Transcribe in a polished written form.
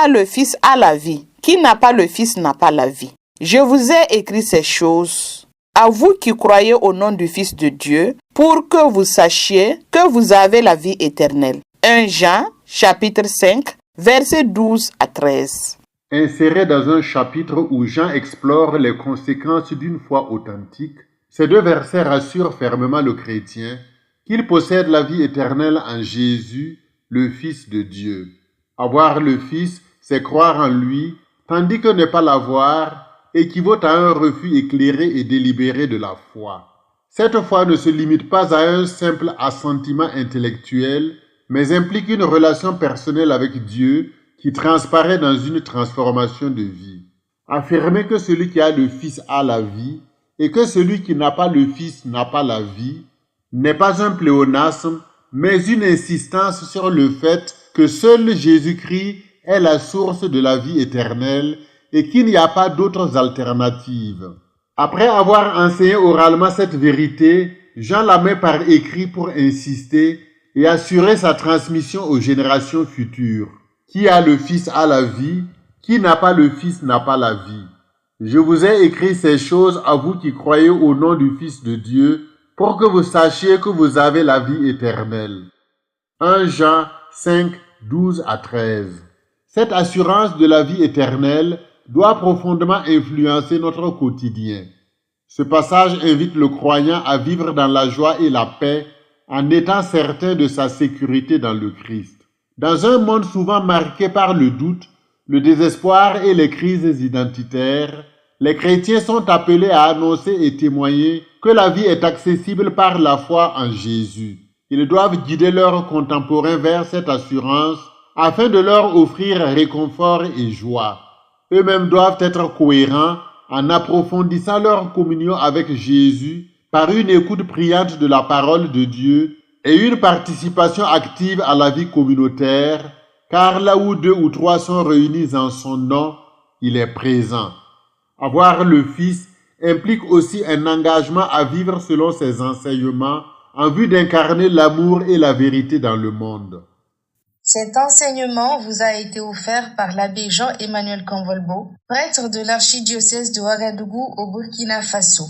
a le Fils a la vie. Qui n'a pas le Fils n'a pas la vie. Je vous ai écrit ces choses, à vous qui croyez au nom du Fils de Dieu, pour que vous sachiez que vous avez la vie éternelle. 1 Jean, chapitre 5, versets 12 à 13. Inséré dans un chapitre où Jean explore les conséquences d'une foi authentique, ces deux versets rassurent fermement le chrétien qu'il possède la vie éternelle en Jésus, le Fils de Dieu. Avoir le Fils, c'est croire en lui, tandis que ne pas l'avoir équivaut à un refus éclairé et délibéré de la foi. Cette foi ne se limite pas à un simple assentiment intellectuel, mais implique une relation personnelle avec Dieu qui transparaît dans une transformation de vie. Affirmer que celui qui a le Fils a la vie et que celui qui n'a pas le Fils n'a pas la vie n'est pas un pléonasme, mais une insistance sur le fait que seul Jésus-Christ est la source de la vie éternelle et qu'il n'y a pas d'autres alternatives. Après avoir enseigné oralement cette vérité, Jean la met par écrit pour insister et assurer sa transmission aux générations futures. Qui a le Fils a la vie, qui n'a pas le Fils n'a pas la vie. Je vous ai écrit ces choses à vous qui croyez au nom du Fils de Dieu, pour que vous sachiez que vous avez la vie éternelle. 1 Jean 5, 12 à 13. Cette assurance de la vie éternelle doit profondément influencer notre quotidien. Ce passage invite le croyant à vivre dans la joie et la paix en étant certain de sa sécurité dans le Christ. Dans un monde souvent marqué par le doute, le désespoir et les crises identitaires, les chrétiens sont appelés à annoncer et témoigner que la vie est accessible par la foi en Jésus. Ils doivent guider leurs contemporains vers cette assurance afin de leur offrir réconfort et joie. Eux-mêmes doivent être cohérents en approfondissant leur communion avec Jésus par une écoute priante de la parole de Dieu et une participation active à la vie communautaire, car là où 2 ou 3 sont réunis en son nom, il est présent. Avoir le Fils implique aussi un engagement à vivre selon ses enseignements en vue d'incarner l'amour et la vérité dans le monde. Cet enseignement vous a été offert par l'abbé Jean-Emmanuel Convolbo, prêtre de l'archidiocèse de Ouagadougou au Burkina Faso.